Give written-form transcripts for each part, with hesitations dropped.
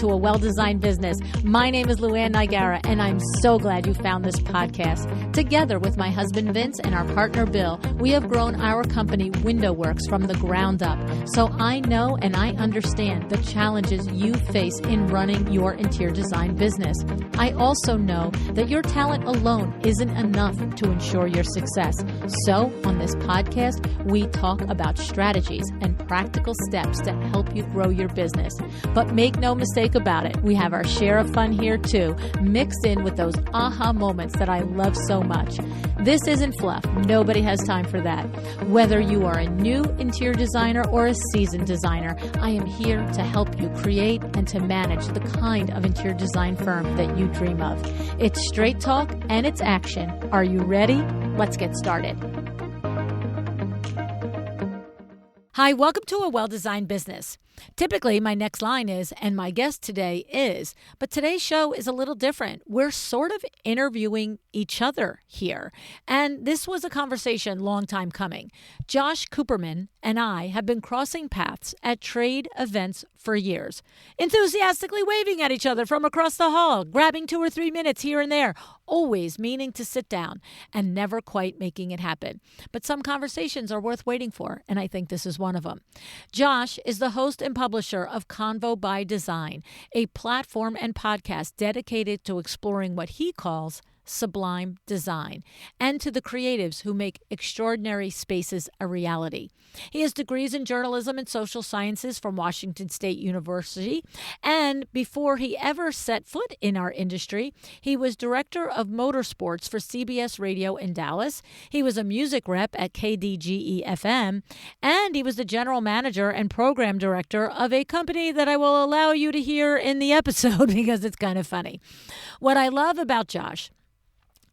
to A Well-Designed Business. My name is Luann Nigara, and I'm so glad you found this podcast. Together with my husband Vince and our partner Bill, we have grown our company Window Works from the ground up. So I know and I understand the challenges you face in running your interior design business. I also know that your talent alone isn't enough to ensure your success. So on this podcast, we talk about strategies and practical steps to help you grow your business. But make no mistake about it, we have our share of fun here too, mixed in with those aha moments that I love so much. This isn't fluff. Nobody has time for that. Whether you are a new interior designer or a seasoned designer, I am here to help you create and to manage the kind of interior design firm that you dream of. It's straight talk and it's action. Are you ready? Let's get started. Hi, welcome to A Well-Designed Business. Typically, my next line is, and my guest today is, but today's show is a little different. We're sort of interviewing each other here. And this was a conversation long time coming. Josh Cooperman and I have been crossing paths at trade events for years, enthusiastically waving at each other from across the hall, grabbing 2 or 3 minutes here and there, always meaning to sit down and never quite making it happen. But some conversations are worth waiting for, and I think this is one of them. Josh is the host and publisher of Convo by Design, a platform and podcast dedicated to exploring what he calls sublime design, and to the creatives who make extraordinary spaces a reality. He has degrees in journalism and social sciences from Washington State University, and before he ever set foot in our industry, he was director of motorsports for CBS Radio in Dallas. He was a music rep at KDGE-FM, and he was the general manager and program director of a company that I will allow you to hear in the episode because it's kind of funny. What I love about Josh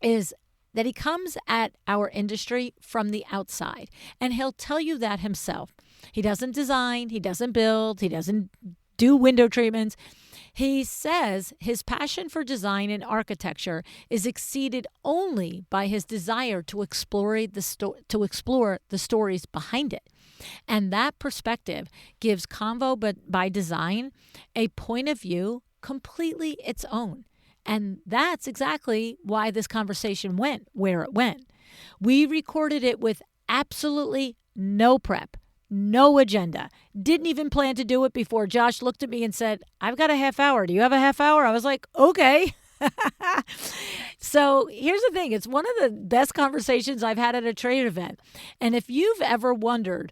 is that he comes at our industry from the outside, and he'll tell you that himself. He doesn't design, he doesn't build, he doesn't do window treatments. He says his passion for design and architecture is exceeded only by his desire to explore the stories behind it. And that perspective gives Convo by Design a point of view completely its own. And that's exactly why this conversation went where it went. We recorded it with absolutely no prep, no agenda. Didn't even plan to do it before Josh looked at me and said, "I've got a half hour. Do you have a half hour?" I was like, okay. So here's the thing. It's one of the best conversations I've had at a trade event. And if you've ever wondered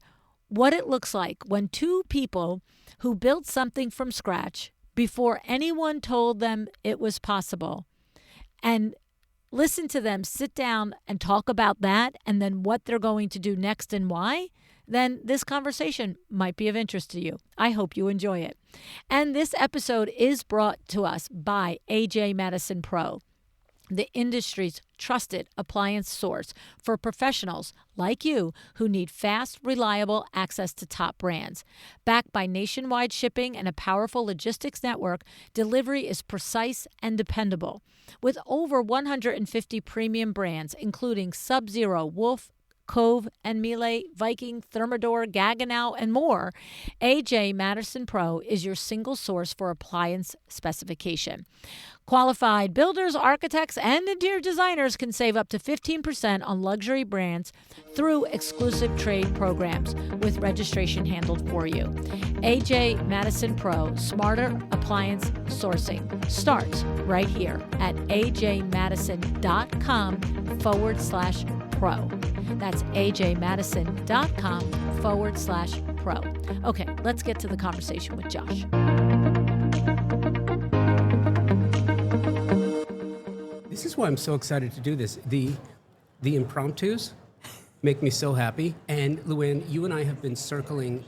what it looks like when two people who built something from scratch before anyone told them it was possible, and listen to them sit down and talk about that and then what they're going to do next and why, then this conversation might be of interest to you. I hope you enjoy it. And this episode is brought to us by AJ Madison Pro, the industry's trusted appliance source for professionals like you who need fast, reliable access to top brands. Backed by nationwide shipping and a powerful logistics network, delivery is precise and dependable. With over 150 premium brands, including Sub-Zero, Wolf, Cove and Miele, Viking, Thermador, Gaggenau, and more, AJ Madison Pro is your single source for appliance specification. Qualified builders, architects, and interior designers can save up to 15% on luxury brands through exclusive trade programs with registration handled for you. AJ Madison Pro, smarter appliance sourcing starts right here at ajmadison.com/pro. That's ajmadison.com/pro. Okay, let's get to the conversation with Josh. This is why I'm so excited to do this. The impromptus make me so happy. And Luann, you and I have been circling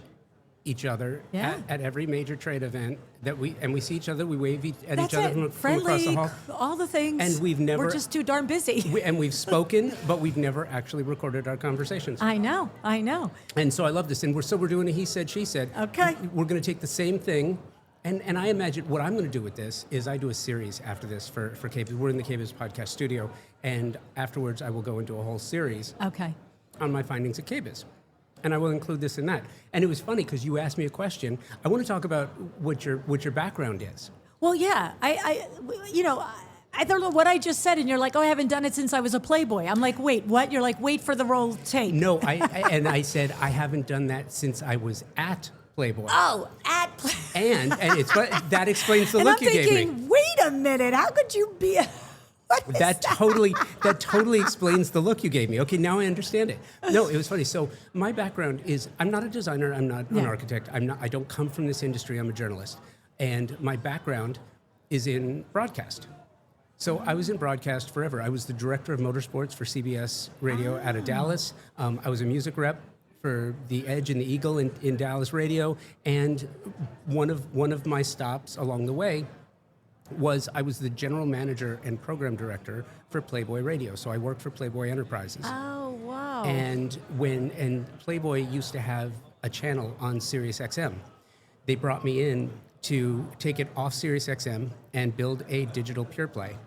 each other at every major trade event that we see each other. We wave at each other from across the hall. All the things. And we're just too darn busy. We've spoken, but we've never actually recorded our conversations. I know. And so I love this. And we're doing a he said, she said. Okay. We're going to take the same thing. And I imagine what I'm going to do with this is I do a series after this for KBIS. We're in the KBIS podcast studio, and afterwards I will go into a whole series on my findings at KBIS. And I will include this in that. And it was funny because you asked me a question. I want to talk about what your background is. Well, yeah, I don't know what I just said, and you're like, oh, I haven't done it since I was a Playboy. I'm like, wait, what? You're like, wait for the roll tape. No, I said I haven't done that since I was at Playboy. Oh, at Playboy. And that explains the and look I'm you thinking, gave me. Wait a minute, how could you be That totally explains the look you gave me. Okay, now I understand it. No, it was funny. So my background is I'm not a designer. I'm not an architect. I don't come from this industry. I'm a journalist, and my background is in broadcast. So I was in broadcast forever. I was the director of motorsports for CBS Radio out of Dallas. I was a music rep for the Edge and the Eagle in Dallas radio, and one of my stops along the way was I was the general manager and program director for Playboy Radio. So I worked for Playboy Enterprises. Oh, wow. And Playboy used to have a channel on Sirius XM, they brought me in to take it off Sirius XM and build a digital pure play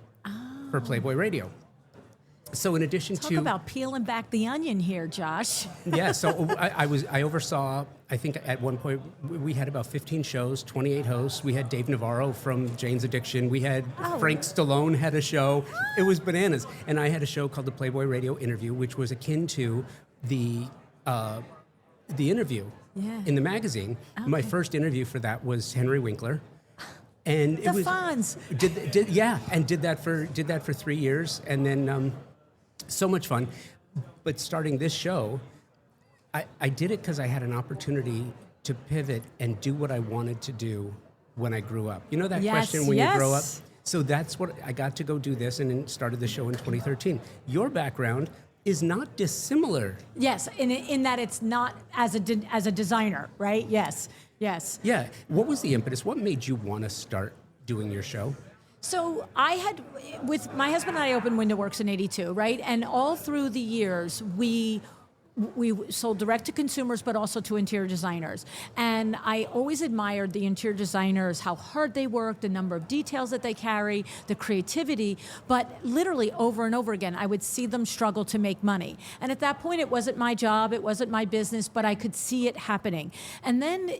for Playboy Radio. So in addition Talk about peeling back the onion here, Josh. Yeah, so I oversaw, I think at one point we had about 15 shows, 28 hosts. We had Dave Navarro from Jane's Addiction. We had Frank Stallone had a show. It was bananas. And I had a show called the Playboy Radio Interview, which was akin to the interview in the magazine. Okay. My first interview for that was Henry Winkler. And the Fonz. Did that for 3 years, and then so much fun. But starting this show, I did it because I had an opportunity to pivot and do what I wanted to do when I grew up. You know that question when you grow up? So that's what I got to go do this, and then started the show in 2013. Your background is not dissimilar. Yes, in that it's not as a designer, right? Yes. Yeah. What was the impetus? What made you want to start doing your show? So with my husband and I opened Window Works in '82, right? And all through the years, we sold direct to consumers, but also to interior designers. And I always admired the interior designers, how hard they work, the number of details that they carry, the creativity. But literally over and over again, I would see them struggle to make money. And at that point, it wasn't my job, it wasn't my business, but I could see it happening. And then,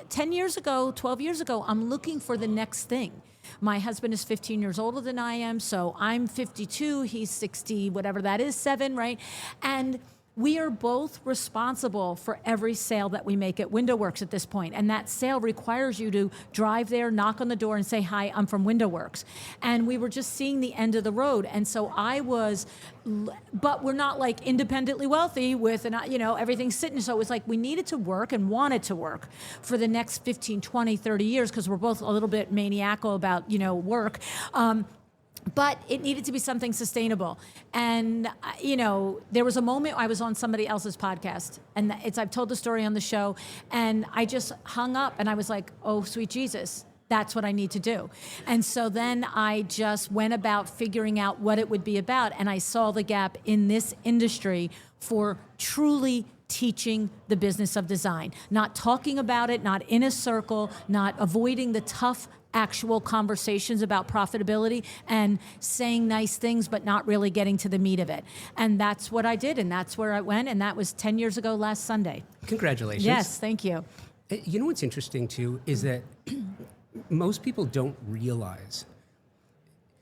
10 years ago, 12 years ago, I'm looking for the next thing. My husband is 15 years older than I am, so I'm 52, he's 60, whatever that is, 7, right? And we are both responsible for every sale that we make at Window Works at this point. And that sale requires you to drive there, knock on the door, and say, hi, I'm from Window Works. And we were just seeing the end of the road. And so but we're not like independently wealthy with, everything sitting. So it was like we needed to work and wanted to work for the next 15, 20, 30 years, because we're both a little bit maniacal about, work. But it needed to be something sustainable. And, there was a moment I was on somebody else's podcast, and I've told the story on the show, and I just hung up, and I was like, oh, sweet Jesus, that's what I need to do. And so then I just went about figuring out what it would be about, and I saw the gap in this industry for truly teaching the business of design, not talking about it, not in a circle, not avoiding the tough actual conversations about profitability and saying nice things, but not really getting to the meat of it. And that's what I did, and that's where I went, and that was 10 years ago last Sunday. Congratulations. Yes, thank you. You know what's interesting, too, is that most people don't realize.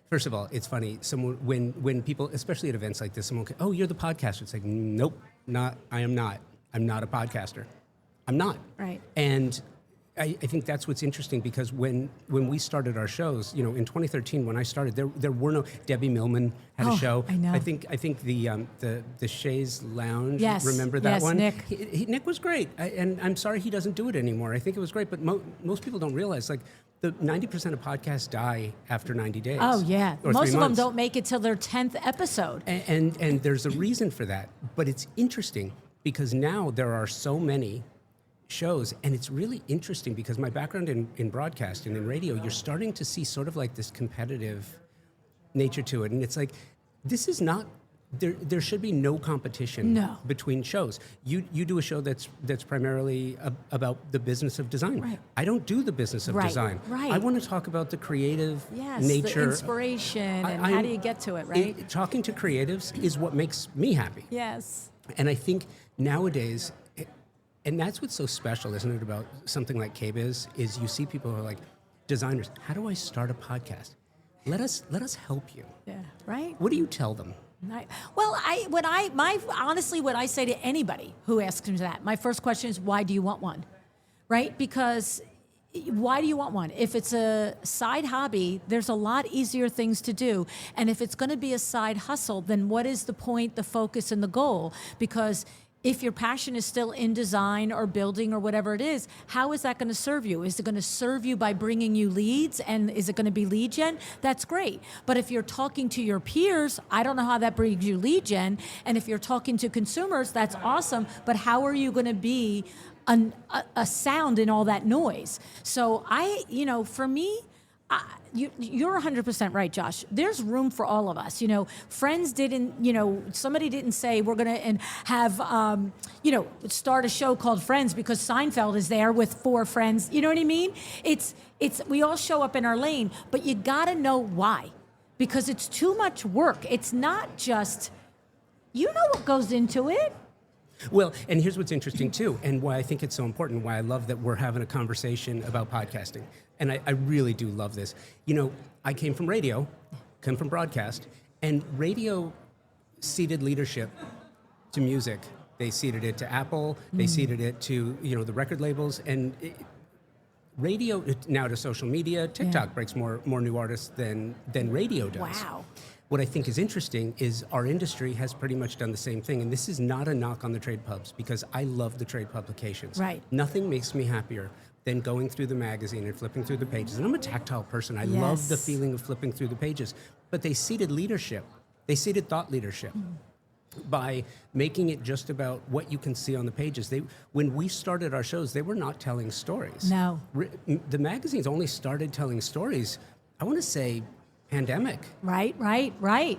First of all, it's funny. When people, especially at events like this, someone goes, "Oh, you're the podcaster." It's like, nope, I am not. I'm not a podcaster. I'm not. Right. And I think that's what's interesting, because when we started our shows, in 2013 when I started, there were no. Debbie Millman had a show. I know. I think the Shays Lounge. Yes. Remember that one? Nick. Nick was great, and I'm sorry he doesn't do it anymore. I think it was great, but most people don't realize the 90% of podcasts die after 90 days. Oh yeah, or most 3 of months. them don't make it till their 10th episode. And there's a reason for that, but it's interesting because now there are so many shows, and it's really interesting because my background in broadcast and in radio, you're starting to see sort of like this competitive nature to it, and it's like, this is not, there should be no competition between shows. You do a show that's primarily about the business of design. Right. I don't do the business of design. Right. I want to talk about the creative nature. The inspiration, and how do you get to it, right? Talking to creatives is what makes me happy. Yes. And I think nowadays, and that's what's so special, isn't it, about something like KBIS, is you see people who are like, designers, how do I start a podcast? Let us help you. Yeah, right? What do you tell them? Well, honestly, what I say to anybody who asks me that, my first question is, why do you want one? Right? Because why do you want one? If it's a side hobby, there's a lot easier things to do. And if it's going to be a side hustle, then what is the point, the focus, and the goal? Because if your passion is still in design or building or whatever it is, how is that going to serve you? Is it going to serve you by bringing you leads? And is it going to be lead gen? That's great. But if you're talking to your peers, I don't know how that brings you lead gen. And if you're talking to consumers, that's awesome. But how are you going to be a sound in all that noise? So for me, you're 100% right, Josh. There's room for all of us. Friends didn't, somebody didn't say we're going to have, start a show called Friends because Seinfeld is there with 4 friends. You know what I mean? We all show up in our lane, but you got to know why, because it's too much work. It's not just, what goes into it. Well, and here's what's interesting too, and why I think it's so important, why I love that we're having a conversation about podcasting. And I really do love this. I came from radio, come from broadcast, and radio ceded leadership to music. They ceded it to Apple, they ceded it to, the record labels, and radio now to social media. TikTok breaks more new artists than radio does. Wow. What I think is interesting is our industry has pretty much done the same thing. And this is not a knock on the trade pubs, because I love the trade publications. Right. Nothing makes me happier than going through the magazine and flipping through the pages. And I'm a tactile person. I love the feeling of flipping through the pages. But they ceded leadership. They ceded thought leadership by making it just about what you can see on the pages. When we started our shows, they were not telling stories. No. The magazines only started telling stories, I want to say, pandemic. Right.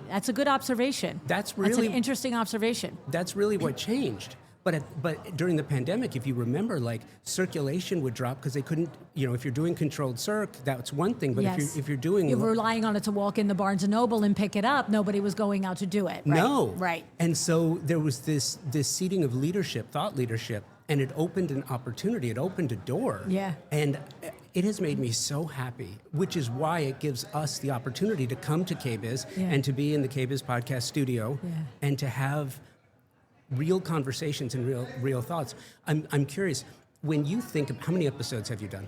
That's a good observation. That's an interesting observation. That's really what changed. But during the pandemic, if you remember, circulation would drop because they couldn't, if you're doing controlled circ, that's one thing. But if you're doing... You're relying on it to walk in the Barnes & Noble and pick it up. Nobody was going out to do it. Right? No. Right. And so there was this seeding of leadership, thought leadership, and it opened an opportunity. It opened a door. Yeah. And it has made me so happy, which is why it gives us the opportunity to come to KBIS and to be in the KBIS podcast studio and to have real conversations and real thoughts. I'm curious, when you think of, how many episodes have you done?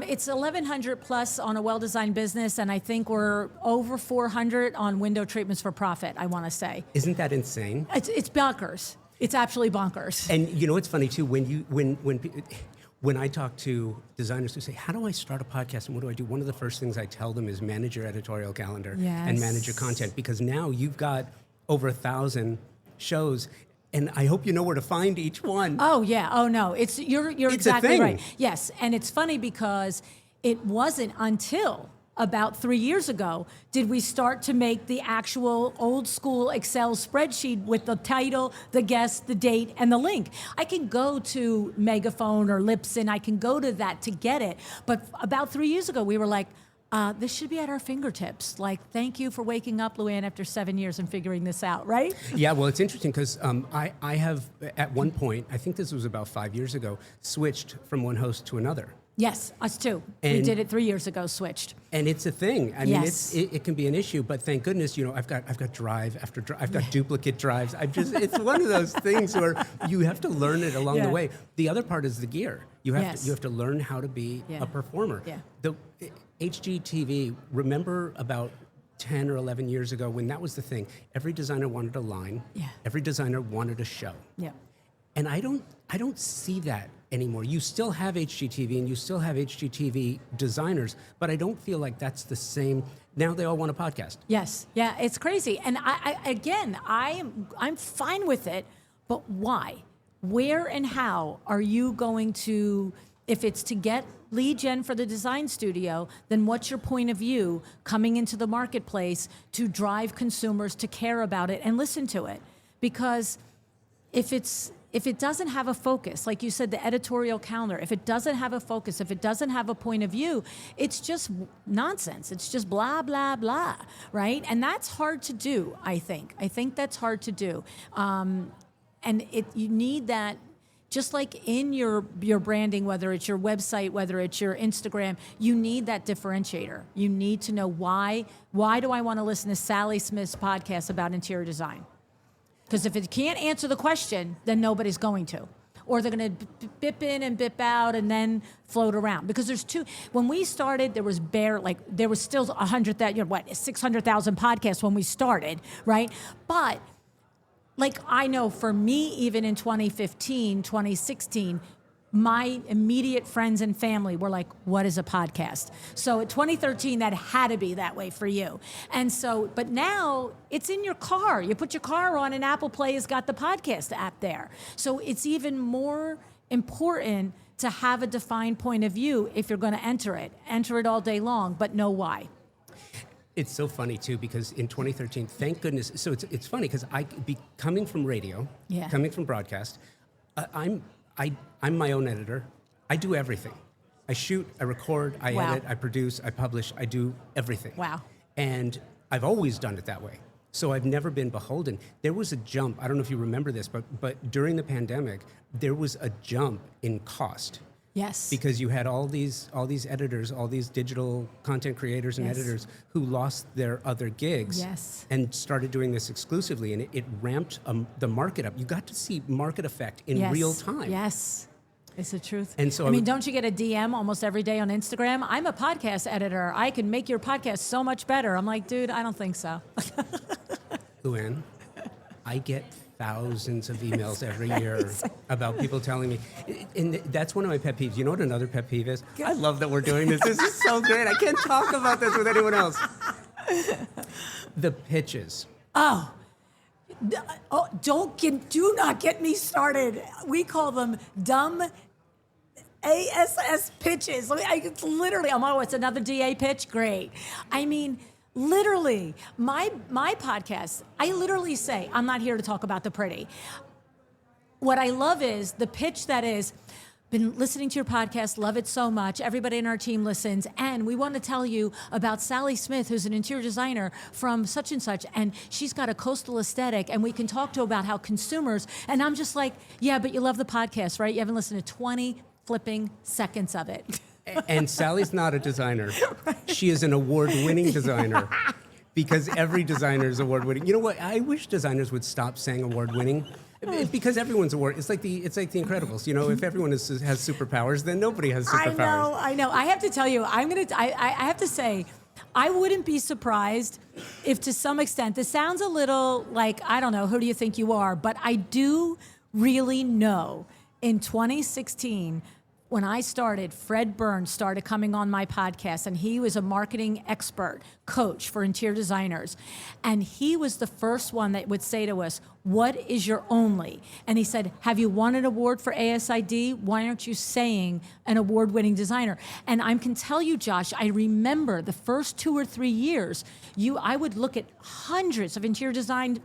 It's 1,100 plus on A Well-Designed Business, and I think we're over 400 on Window Treatments for Profit, I want to say. Isn't that insane? It's bonkers. It's absolutely bonkers. And it's funny too, when I talk to designers who say, how do I start a podcast and what do I do? One of the first things I tell them is manage your editorial calendar and manage your content, because now you've got over 1,000 shows. And I hope you know where to find each one. Oh yeah. Oh no. You're it's exactly right. Yes. And it's funny because it wasn't until about 3 years ago did we start to make the actual old school Excel spreadsheet with the title, the guest, the date, and the link. I can go to Megaphone or Libsyn. I can go to that to get it. But about 3 years ago, we were like, this should be at our fingertips. Thank you for waking up, Luann, after 7 years and figuring this out, right? Yeah, well, it's interesting because I have, at one point, I think this was about 5 years ago, switched from one host to another. Yes, us too. We did it 3 years ago, switched. And it's a thing. I mean, it can be an issue, but thank goodness, I've got drive after drive. I've got duplicate drives. It's one of those things where you have to learn it along the way. The other part is the gear. You have to learn how to be a performer. Yeah. The HGTV, remember about 10 or 11 years ago when that was the thing. Every designer wanted a line. Yeah. Every designer wanted a show. Yeah. And I don't see that anymore. You still have HGTV and you still have HGTV designers, but I don't feel like that's the same. Now they all want a podcast. Yes. Yeah, it's crazy. And I'm fine with it, but why? Where and how are you going to, if it's to get lead gen for the design studio, then what's your point of view coming into the marketplace to drive consumers to care about it and listen to it? Because if it doesn't have a focus, like you said, the editorial calendar, if it doesn't have a focus, if it doesn't have a point of view, it's just nonsense. It's just blah, blah, blah, right? And that's hard to do, I think. I think that's hard to do. And you need that just like in your branding, whether it's your website, whether it's your Instagram, you need that differentiator. You need to know why do I want to listen to Sally Smith's podcast about interior design? Because if it can't answer the question, then nobody's going to. Or they're going to bip in and bip out and then float around. Because there's when we started, there was still 600,000 podcasts when we started, right? But like I know for me, even in 2015, 2016, my immediate friends and family were like, what is a podcast? So in 2013, that had to be that way for you. And so, but now it's in your car. You put your car on and Apple Play has got the podcast app there. So it's even more important to have a defined point of view if you're going to enter it. Enter it all day long, but know why. It's so funny too, because in 2013, thank goodness. So it's funny because coming from radio, coming from broadcast, I'm my own editor. I do everything. I shoot, I record, I edit, I produce, I publish, I do everything. Wow. And I've always done it that way. So I've never been beholden. There was a jump, I don't know if you remember this, but during the pandemic, there was a jump in cost. Yes. Because you had all these editors, all these digital content creators and editors who lost their other gigs and started doing this exclusively, and it ramped the market up. You got to see market effect in real time. Yes. It's the truth. And so don't you get a DM almost every day on Instagram? I'm a podcast editor. I can make your podcast so much better. I'm like, dude, I don't think so. Luann, I get thousands of emails every year about people telling me, and that's one of my pet peeves. You know what another pet peeve is? I love that we're doing this. This is so great. I can't talk about this with anyone else. The pitches. Do not get me started. We call them dumb ASS pitches. It's literally, it's another DA pitch? Great. I mean, literally, my podcast, I literally say, I'm not here to talk about the pretty. What I love is the pitch that is, been listening to your podcast, love it so much. Everybody in our team listens. And we want to tell you about Sally Smith, who's an interior designer from such and such. And she's got a coastal aesthetic. And we can talk to about how consumers, and I'm just like, yeah, but you love the podcast, right? You haven't listened to 20 flipping seconds of it. And Sally's not a designer. She is an award-winning designer. Because every designer is award-winning. You know what? I wish designers would stop saying award-winning. Because everyone's award. It's like the Incredibles. You know, if everyone has superpowers, then nobody has superpowers. I know. I have to tell you, I have to say, I wouldn't be surprised if, to some extent, this sounds a little like, I don't know, who do you think you are? But I do really know in 2016. When I started, Fred Burns started coming on my podcast, and he was a marketing expert, coach for interior designers. And he was the first one that would say to us, what is your only? And he said, have you won an award for ASID? Why aren't you saying an award-winning designer? And I can tell you, Josh, I remember the first 2 or 3 years, I would look at hundreds of interior design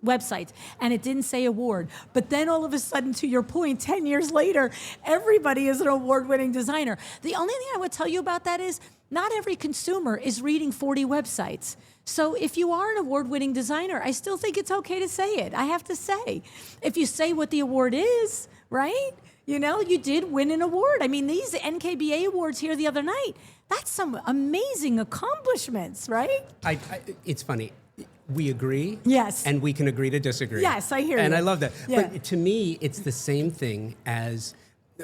websites, and it didn't say award. But then all of a sudden, to your point, 10 years later, everybody is an award-winning designer. The only thing I would tell you about that is not every consumer is reading 40 websites. So if you are an award-winning designer, I still think it's okay to say it. I have to say, if you say what the award is, right? You know, you did win an award. I mean, these NKBA awards here the other night, that's some amazing accomplishments, right? It's funny. We agree. Yes. And we can agree to disagree. Yes, I hear you. And I love that. Yeah. But to me, it's the same thing as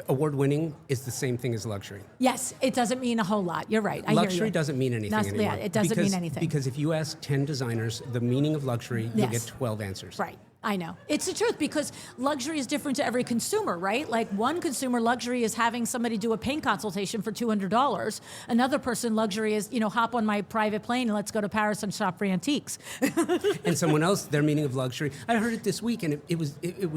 award-winning is the same thing as luxury. Yes, it doesn't mean a whole lot. You're right. I hear you. Luxury doesn't mean anything anymore. Yeah, it doesn't mean anything. Because if you ask 10 designers the meaning of luxury, you'll get 12 answers. Right. I know. It's the truth, because luxury is different to every consumer, right? Like, one consumer, luxury is having somebody do a paint consultation for $200. Another person, luxury is, hop on my private plane and let's go to Paris and shop for antiques. And someone else, their meaning of luxury, I heard it this week, and it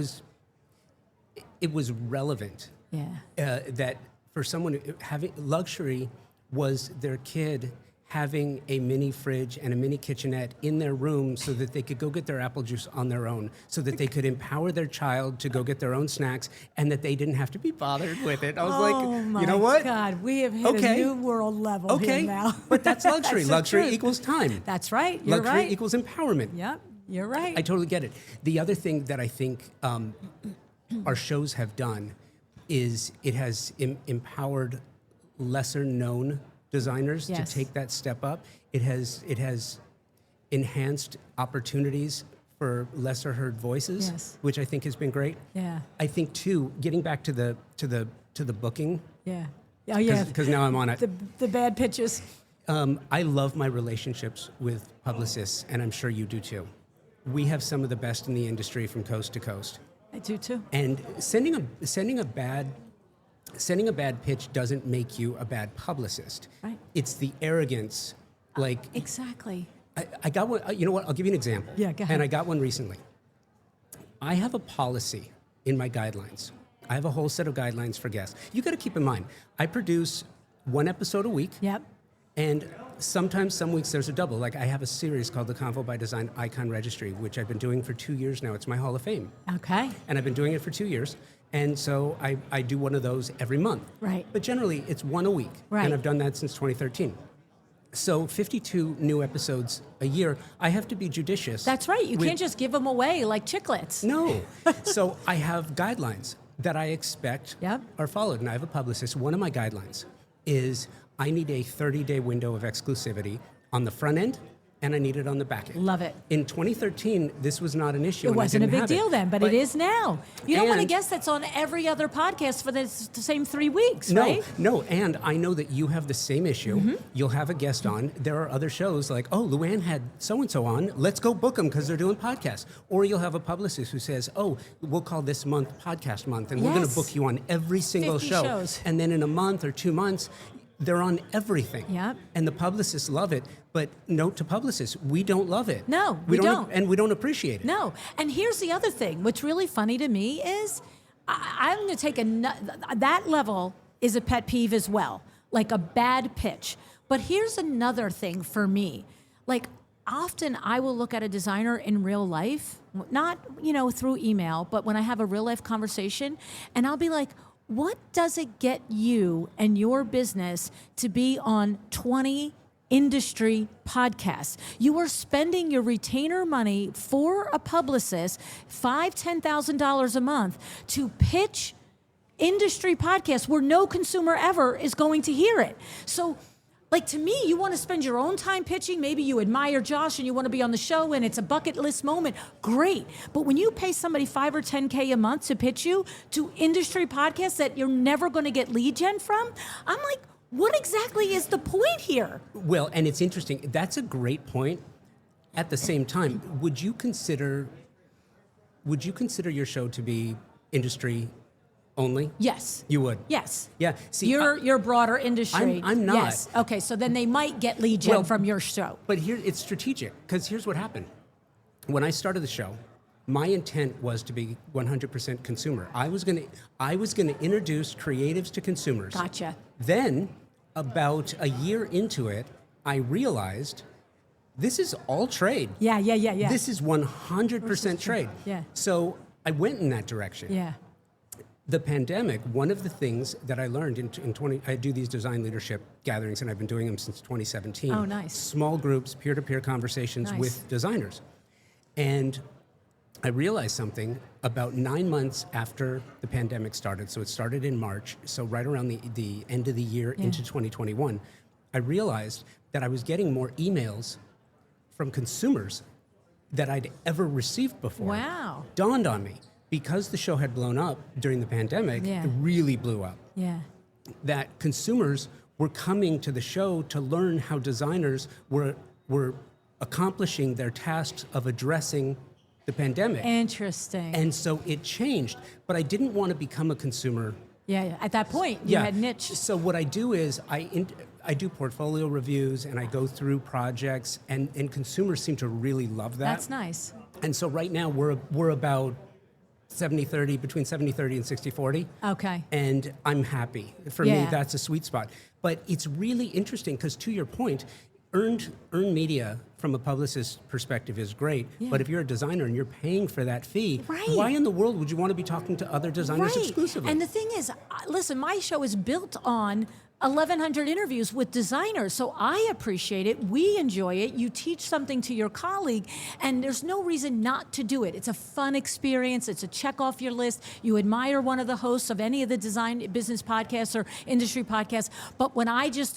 was relevant. Yeah. That for someone having luxury was their kid having a mini fridge and a mini kitchenette in their room so that they could go get their apple juice on their own, so that they could empower their child to go get their own snacks, and that they didn't have to be bothered with it. I was like, you know what? God, we have hit a new world level here now. But that's luxury. That's luxury equals time. That's right. You're luxury right. equals empowerment. Yep, you're right. I totally get it. The other thing that I think our shows have done is it has empowered lesser known designers to take that step up. It has enhanced opportunities for lesser heard voices, which I think has been great. Yeah. I think too, getting back to the booking. Yeah. Oh yeah. Because now I'm on it. The bad pitches. I love my relationships with publicists, and I'm sure you do too. We have some of the best in the industry from coast to coast. I do too. And sending a bad pitch doesn't make you a bad publicist. Right. It's the arrogance, like exactly. I got one. You know what? I'll give you an example. Yeah, go ahead. And I got one recently. I have a policy in my guidelines. I have a whole set of guidelines for guests. You got to keep in mind, I produce one episode a week. Yep. And sometimes, some weeks, there's a double. Like I have a series called the Convo by Design Icon Registry, which I've been doing for 2 years now. It's my Hall of Fame. Okay. And I've been doing it for 2 years. And so I do one of those every month. Right. But generally, it's one a week. Right. And I've done that since 2013. So 52 new episodes a year. I have to be judicious. That's right. You can't just give them away like chiclets. No. So I have guidelines that I expect are followed. And I have a publicist. One of my guidelines is I need a 30-day window of exclusivity on the front end, and I need it on the back end. Love it. In 2013, this was not an issue. It wasn't a big deal then, but it is now. You don't want a and- guest that's on every other podcast for the same 3 weeks, right? No, and I know that you have the same issue. Mm-hmm. You'll have a guest on. There are other shows like, oh, Luann had so-and-so on. Let's go book them because they're doing podcasts. Or you'll have a publicist who says, oh, we'll call this month Podcast Month, and we're going to book you on every single 50 show. shows. And then in a month or 2 months, they're on everything. Yep. And the publicists love it. But note to publicists, we don't love it. No, we don't. And we don't appreciate it. No. And here's the other thing. What's really funny to me is I'm going to take that level is a pet peeve as well, like a bad pitch. But here's another thing for me. Like often I will look at a designer in real life, not, through email, but when I have a real life conversation, and I'll be like, what does it get you and your business to be on 20 industry podcasts? You are spending your retainer money for a publicist, $5,000-$10,000 a month to pitch industry podcasts where no consumer ever is going to hear it. So, like, to me, you want to spend your own time pitching. Maybe you admire Josh and you want to be on the show and it's a bucket list moment. Great. But when you pay somebody $5 or $10K a month to pitch you to industry podcasts that you're never going to get lead gen from, I'm like, what exactly is the point here? Well, and it's interesting. That's a great point. At the same time, would you consider your show to be industry only? Yes. You would? Yes. Yeah. See, You're broader industry. I'm not. Yes. Okay, so then they might get lead gen from your show. But here, it's strategic, because here's what happened. When I started the show, my intent was to be 100% consumer. I was going to introduce creatives to consumers. Gotcha. Then, about a year into it, I realized this is all trade. Yeah. This is 100% trade. Yeah. So I went in that direction. Yeah. The pandemic, one of the things that I learned I do these design leadership gatherings, and I've been doing them since 2017. Oh, nice. Small groups, peer-to-peer conversations with designers. And I realized something about 9 months after the pandemic started. So it started in March, so right around the end of the year into 2021, I realized that I was getting more emails from consumers that I'd ever received before. Wow. Dawned on me. Because the show had blown up during the pandemic, it really blew up. Yeah. That consumers were coming to the show to learn how designers were accomplishing their tasks of addressing the pandemic. Interesting. And so it changed. But I didn't want to become a consumer. Yeah. At that point, you had niche. So what I do is I do portfolio reviews, and I go through projects, and consumers seem to really love that. That's nice. And so right now we're about 70-30, between 70-30 and 60-40. Okay. And I'm happy. For me, that's a sweet spot. But it's really interesting because, to your point, earned media from a publicist's perspective is great. Yeah. But if you're a designer and you're paying for that fee, why in the world would you want to be talking to other designers exclusively? And the thing is, listen, my show is built on 1,100 interviews with designers. So I appreciate it. We enjoy it. You teach something to your colleague, and there's no reason not to do it. It's a fun experience. It's a check off your list. You admire one of the hosts of any of the design business podcasts or industry podcasts. But when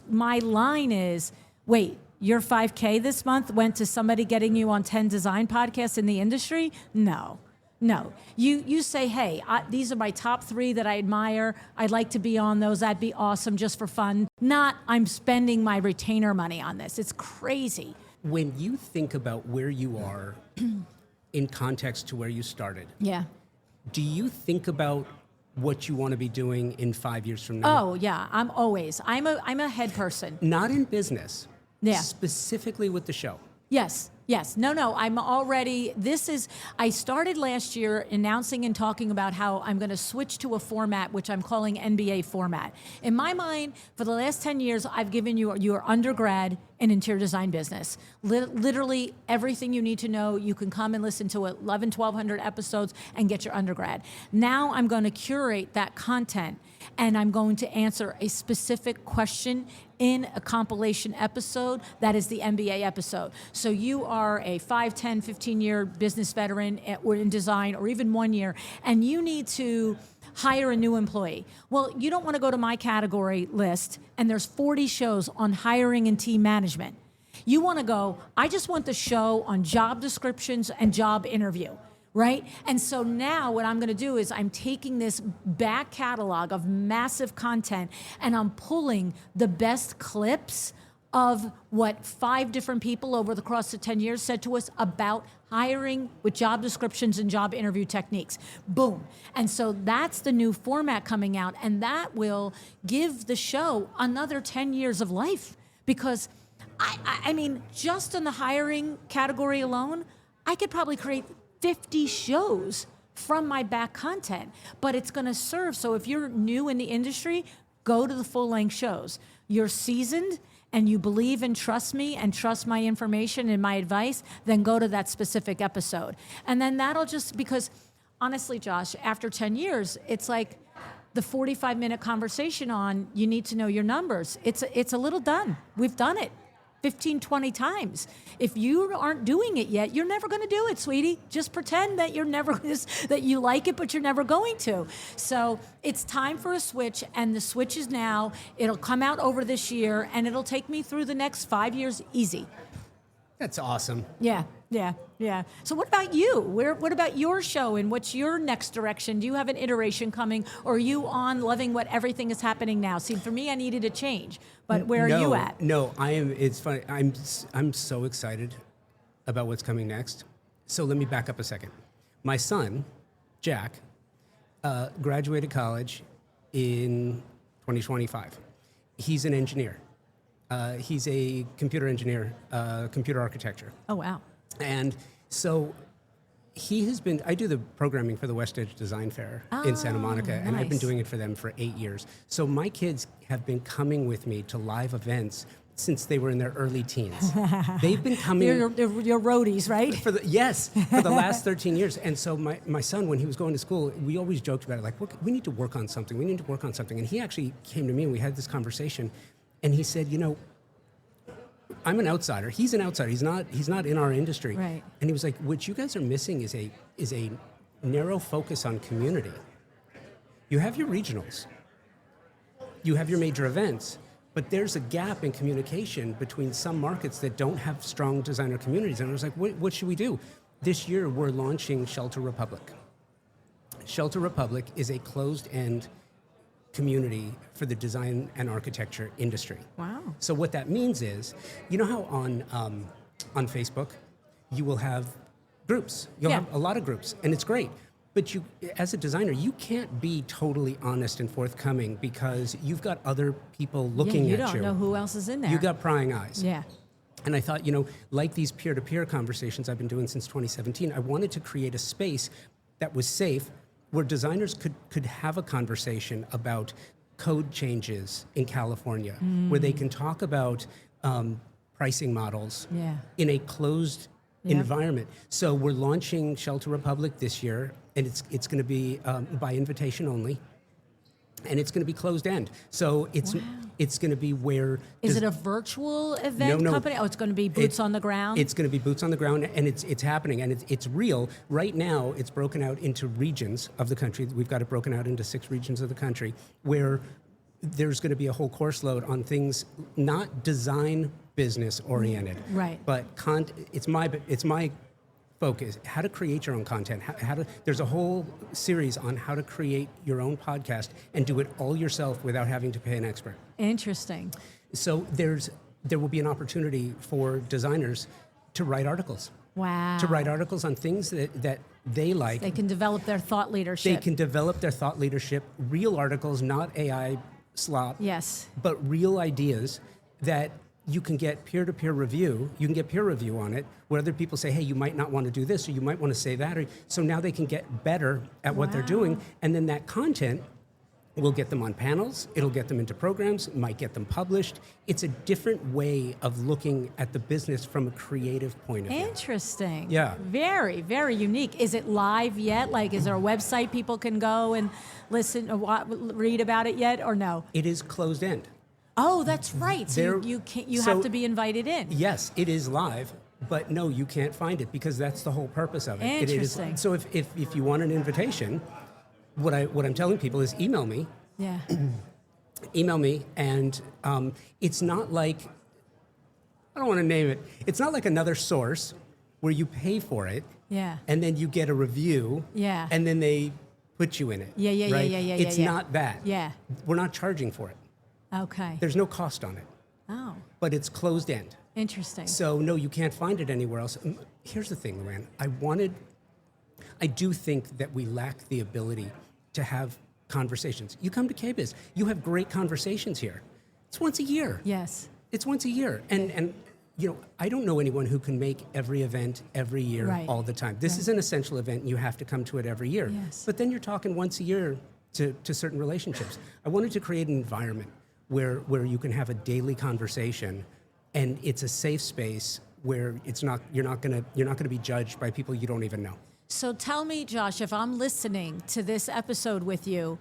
my line is, wait, your 5K this month went to somebody getting you on 10 design podcasts in the industry? No. You say, hey, these are my top 3 that I admire. I'd like to be on those. That'd be awesome just for fun. Not I'm spending my retainer money on this. It's crazy. When you think about where you are in context to where you started, yeah. Do you think about what you want to be doing in 5 years from now? Oh, yeah. I'm a head person. Not in business. Yeah. Specifically with the show. Yes. No, I'm already, I started last year announcing and talking about how I'm going to switch to a format, which I'm calling NBA format. In my mind, for the last 10 years, I've given you your undergrad in interior design business. Literally everything you need to know. You can come and listen to 1,200 episodes and get your undergrad. Now I'm going to curate that content, and I'm going to answer a specific question in a compilation episode that is the MBA episode. So you are a 5, 10, 15-year business veteran or in design, or even 1 year, and you need to hire a new employee. Well, you don't want to go to my category list and there's 40 shows on hiring and team management. You want to go, I just want the show on job descriptions and job interview. Right? And so now what I'm going to do is I'm taking this back catalog of massive content and I'm pulling the best clips of what 5 different people over the course of 10 years said to us about hiring with job descriptions and job interview techniques. Boom. And so that's the new format coming out, and that will give the show another 10 years of life, because I mean, just in the hiring category alone, I could probably create 50 shows from my back content, but it's going to serve. So if you're new in the industry, go to the full-length shows. You're seasoned and you believe and trust me and trust my information and my advice, then go to that specific episode. And then that'll just, because honestly, Josh, after 10 years, it's like the 45-minute conversation on you need to know your numbers. It's a little done. We've done it 15, 20 times. If you aren't doing it yet, you're never going to do it, sweetie. Just pretend that that you like it, but you're never going to. So it's time for a switch, and the switch is now. It'll come out over this year, and it'll take me through the next 5 years easy. That's awesome. Yeah. So what about you? What about your show, and what's your next direction? Do you have an iteration coming, or are you on loving what everything is happening now? See, for me, I needed a change, but where are you at? No, I am. It's funny. I'm so excited about what's coming next. So let me back up a second. My son, Jack, graduated college in 2025. He's an engineer. He's a computer engineer, computer architecture. Oh, wow. And so I do the programming for the West Edge Design Fair in Santa Monica, and I've been doing it for them for 8 years. So my kids have been coming with me to live events since they were in their early teens. They've been coming. Your roadies, right? For the last 13 years. And so my son, when he was going to school, we always joked about it, like, we need to work on something. We need to work on something. And he actually came to me, and we had this conversation, and he said, I'm an outsider. He's an outsider. He's not in our industry. Right. And he was like, what you guys are missing is a narrow focus on community. You have your regionals. You have your major events. But there's a gap in communication between some markets that don't have strong designer communities. And I was like, what should we do? This year, we're launching Shelter Republic. Shelter Republic is a closed-end community for the design and architecture industry. Wow. So what that means is, you know how on Facebook, you will have groups. You'll have a lot of groups, and it's great. But you, as a designer, you can't be totally honest and forthcoming because you've got other people looking at you. You don't know who else is in there. You got prying eyes. Yeah. And I thought, like these peer-to-peer conversations I've been doing since 2017, I wanted to create a space that was safe, where designers could have a conversation about code changes in California, where they can talk about pricing models in a closed environment. So we're launching Shelter Republic this year, and it's going to be by invitation only. and it's going to be closed end. So it's going to be where... Is it a virtual event company? Oh, it's going to be boots on the ground? It's going to be boots on the ground, and it's happening, and it's real. Right now, it's broken out into regions of the country. We've got it broken out into 6 regions of the country where there's going to be a whole course load on things not design business oriented, right? But it's my focus, how to create your own content. There's a whole series on how to create your own podcast and do it all yourself without having to pay an expert. Interesting. So there will be an opportunity for designers to write articles. Wow. To write articles on things that they like. They can develop their thought leadership. They can develop their thought leadership, real articles, not AI slop. Yes. But real ideas that you can get peer-to-peer review. You can get peer review on it, where other people say, hey, you might not want to do this, or you might want to say that. So now they can get better at what they're doing. And then that content will get them on panels. It'll get them into programs. It might get them published. It's a different way of looking at the business from a creative point of view. Interesting. Yeah. Very, very unique. Is it live yet? Like, is there a website people can go and listen, or read about it yet, or no? It is closed end. Oh, that's right. So you have to be invited in. Yes, it is live, but no, you can't find it because that's the whole purpose of it. Interesting. It is, so if you want an invitation, what I'm telling people is email me. Yeah. Email me, and it's not like, I don't want to name it. It's not like another source where you pay for it. Yeah. And then you get a review. Yeah. And then they put you in it. Yeah. It's not that. Yeah. We're not charging for it. Okay. There's no cost on it. Oh. But it's closed end. Interesting. So no, you can't find it anywhere else. Here's the thing, Luann. I do think that we lack the ability to have conversations. You come to KBIS, you have great conversations here. It's once a year. Yes. It's once a year. And you know, I don't know anyone who can make every event every year all the time. This is an essential event, and you have to come to it every year. Yes. But then you're talking once a year to certain relationships. I wanted to create an environment where you can have a daily conversation, and it's a safe space where you're not gonna be judged by people you don't even know. So tell me, Josh, if I'm listening to this episode with you,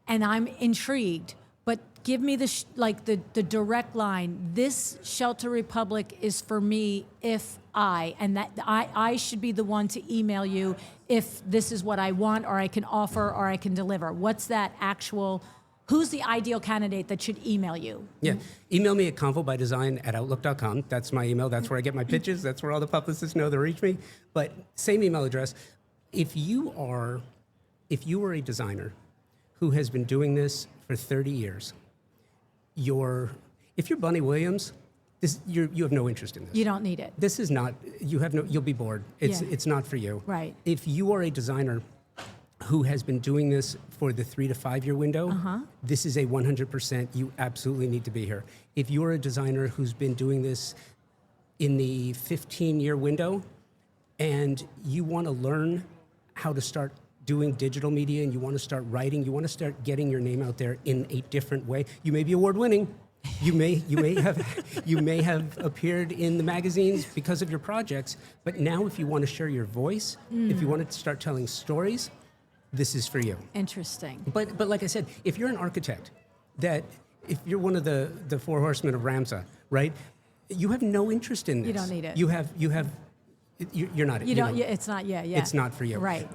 and I'm intrigued, but give me the direct line. This Shelter Republic is for me if I should be the one to email you if this is what I want, or I can offer, or I can deliver. What's that actual? Who's the ideal candidate that should email you? Yeah, email me at convobydesign@outlook.com. That's my email. That's where I get my pitches. That's where all the publicists know to reach me. But same email address. If you are a designer who has been doing this for 30 years, if you're Bunny Williams, you have no interest in this. You don't need it. This is not. You'll be bored. It's not for you. Right. If you are a designer who has been doing this for the 3 to 5 year window, this is a 100%, you absolutely need to be here. If you're a designer who's been doing this in the 15-year window and you want to learn how to start doing digital media, and you want to start writing, you want to start getting your name out there in a different way, you may be award winning. You may have appeared in the magazines because of your projects, but now if you want to share your voice, if you want to start telling stories, this is for you. Interesting. But like I said, if you're an architect, if you're one of the 4 horsemen of Ramsar, right? You have no interest in this. You don't need it. You're not. You don't. It's not. Yeah. It's not for you. Right.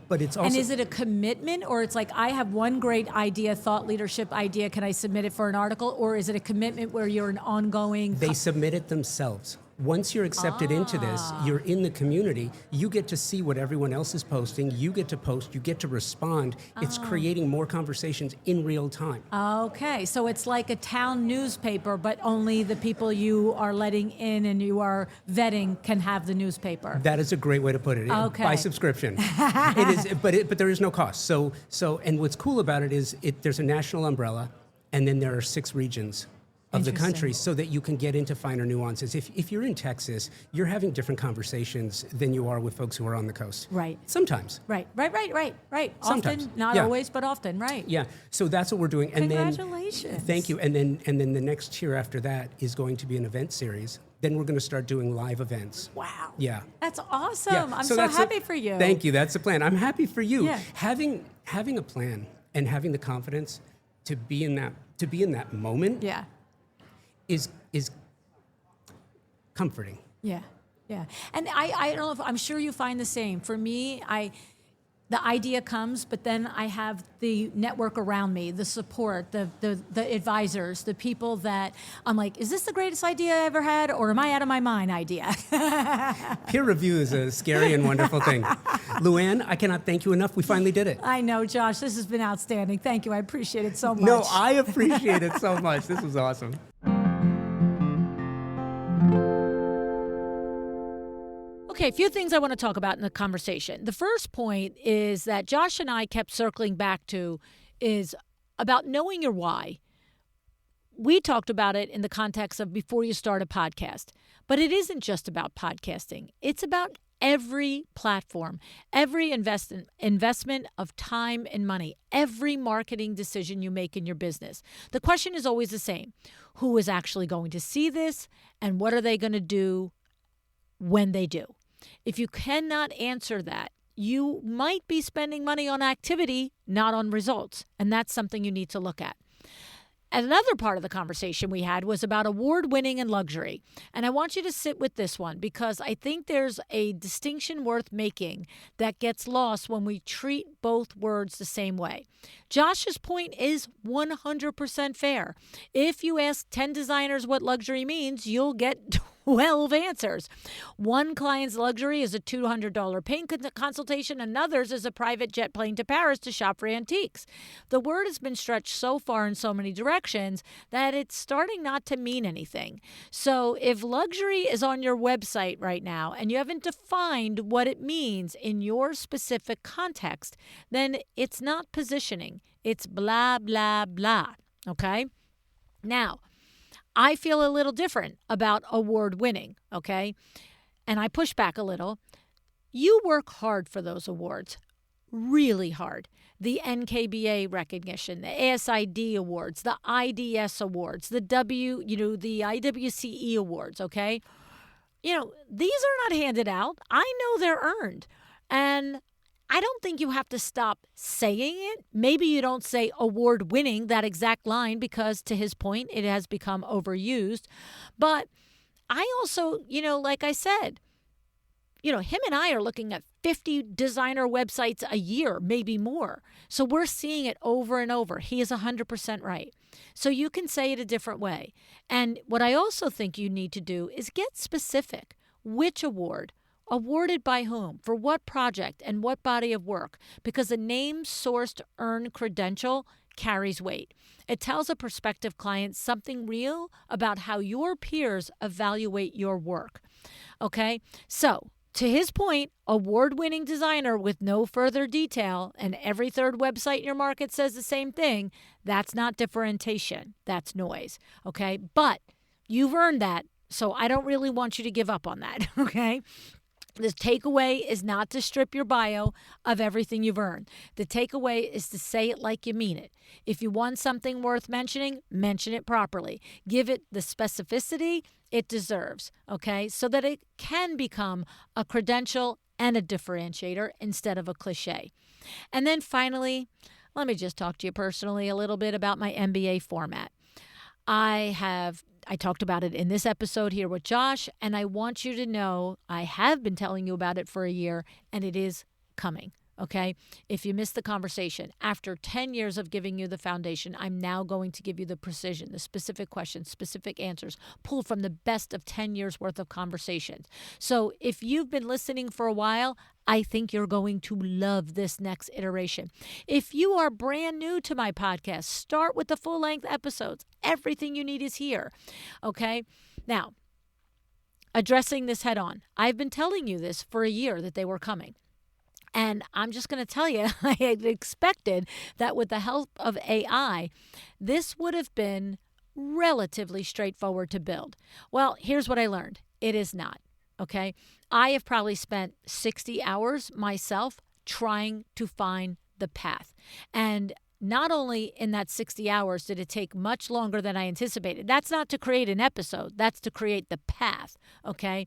But it's also. And is it a commitment, or it's like, I have one great idea, thought leadership idea. Can I submit it for an article, or is it a commitment where you're an ongoing? They submit it themselves. Once you're accepted into this, you're in the community, you get to see what everyone else is posting, you get to post, you get to respond. It's creating more conversations in real time. Okay, so it's like a town newspaper, but only the people you are letting in and you are vetting can have the newspaper. That is a great way to put it. Okay. By subscription. It is, but there is no cost. So, and what's cool about it is there's a national umbrella, and then there are 6 regions of the country, so that you can get into finer nuances. If you're in Texas, you're having different conversations than you are with folks who are on the coast. Right. Sometimes. Right. Sometimes. Often, not always, but often, right. Yeah. So that's what we're doing. And congratulations. Thank you. And then the next tier after that is going to be an event series. Then we're going to start doing live events. Wow. Yeah. That's awesome. Yeah. I'm so happy for you. Thank you. That's the plan. I'm happy for you. Yeah. Having a plan and having the confidence to be in that moment Yeah. is comforting. Yeah. Yeah. And I don't know if I'm sure you find the same. For me, the idea comes, but then I have the network around me, the support, the advisors, the people that I'm like, is this the greatest idea I ever had, or am I out of my mind idea? Peer review is a scary and wonderful thing. Luann, I cannot thank you enough. We finally did it. I know, Josh. This has been outstanding. Thank you. I appreciate it so much. No, I appreciate it so much. This was awesome. Okay, a few things I want to talk about in the conversation. The first point is that Josh and I kept circling back to is about knowing your why. We talked about it in the context of before you start a podcast, but it isn't just about podcasting. It's about every platform, every investment of time and money, every marketing decision you make in your business. The question is always the same. Who is actually going to see this, and what are they going to do when they do? If you cannot answer that, you might be spending money on activity, not on results. And that's something you need to look at. Another part of the conversation we had was about award-winning and luxury. And I want you to sit with this one because I think there's a distinction worth making that gets lost when we treat both words the same way. Josh's point is 100% fair. If you ask 10 designers what luxury means, you'll get 12 answers. One client's luxury is a $200 paint consultation. Another's is a private jet plane to Paris to shop for antiques. The word has been stretched so far in so many directions that it's starting not to mean anything. So if luxury is on your website right now and you haven't defined what it means in your specific context, then it's not positioning. It's blah, blah, blah. Okay? Now, I feel a little different about award-winning, okay? And I push back a little. You work hard for those awards, really hard. The NKBA recognition, the ASID awards, the IDS awards, the the IWCE awards, okay? These are not handed out. I know they're earned. And I don't think you have to stop saying it. Maybe you don't say award-winning, that exact line, because to his point, it has become overused. But I also, like I said, him and I are looking at 50 designer websites a year, maybe more. So we're seeing it over and over. He is 100% right. So you can say it a different way. And what I also think you need to do is get specific. Which award? Awarded by whom? For what project and what body of work? Because a name-sourced earned credential carries weight. It tells a prospective client something real about how your peers evaluate your work. Okay? So, to his point, award-winning designer with no further detail, and every third website in your market says the same thing, that's not differentiation. That's noise. Okay? But you've earned that, so I don't really want you to give up on that. Okay? The takeaway is not to strip your bio of everything you've earned. The takeaway is to say it like you mean it. If you want something worth mentioning, mention it properly. Give it the specificity it deserves, okay? So that it can become a credential and a differentiator instead of a cliche. And then finally, let me just talk to you personally a little bit about my MBA format. I talked about it in this episode here with Josh, and I want you to know I have been telling you about it for a year, and it is coming, okay? If you missed the conversation, after 10 years of giving you the foundation, I'm now going to give you the precision, the specific questions, specific answers, pulled from the best of 10 years worth of conversations. So if you've been listening for a while, I think you're going to love this next iteration. If you are brand new to my podcast, start with the full-length episodes. Everything you need is here, okay? Now, addressing this head on. I've been telling you this for a year that they were coming. And I'm just going to tell you, I had expected that with the help of AI, this would have been relatively straightforward to build. Well, here's what I learned. It is not. Okay, I have probably spent 60 hours myself trying to find the path. And not only in that 60 hours did it take much longer than I anticipated. That's not to create an episode. That's to create the path, okay?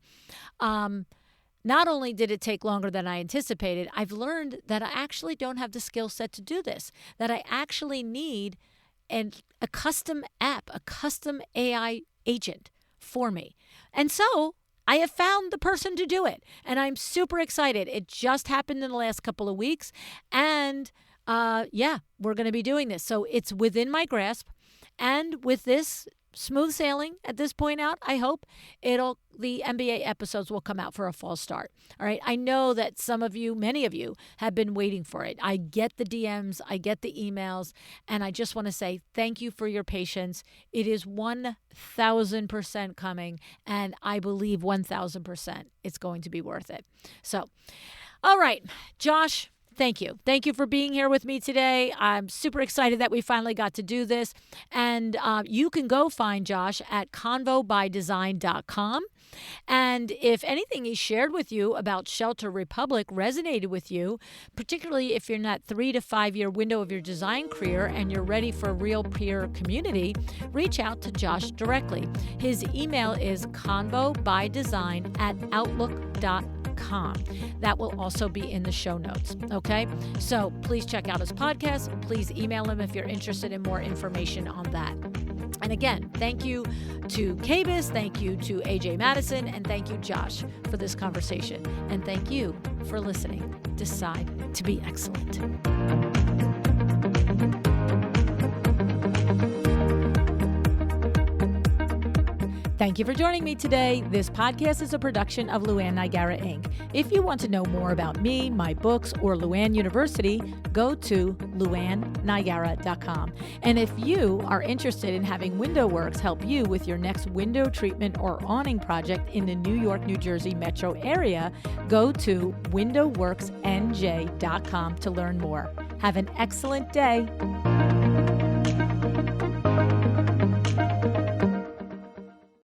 not only did it take longer than I anticipated, I've learned that I actually don't have the skill set to do this, that I actually need a custom app, a custom AI agent for me. And so I have found the person to do it, and I'm super excited. It just happened in the last couple of weeks, and we're going to be doing this. So it's within my grasp, and with this smooth sailing at this point out, I hope the NBA episodes will come out for a fall start. All right. I know that many of you have been waiting for it. I get the DMs, I get the emails, and I just want to say thank you for your patience. It is 1,000% coming, and I believe 1,000% it's going to be worth it. So, all right, Josh. Thank you. Thank you for being here with me today. I'm super excited that we finally got to do this. And you can go find Josh at convobydesign.com. And if anything he shared with you about Shelter Republic resonated with you, particularly if you're in that 3 to 5 year window of your design career and you're ready for a real peer community, reach out to Josh directly. His email is convobydesign@outlook.com. That will also be in the show notes. Okay. So please check out his podcast. Please email him if you're interested in more information on that. And again, thank you to KBIS, thank you to AJ Madison, and thank you, Josh, for this conversation. And thank you for listening. Decide to be excellent. Thank you for joining me today. This podcast is a production of Luann Nigara, Inc. If you want to know more about me, my books, or Luann University, go to luannnigara.com. And if you are interested in having WindowWorks help you with your next window treatment or awning project in the New York, New Jersey metro area, go to windowworksnj.com to learn more. Have an excellent day.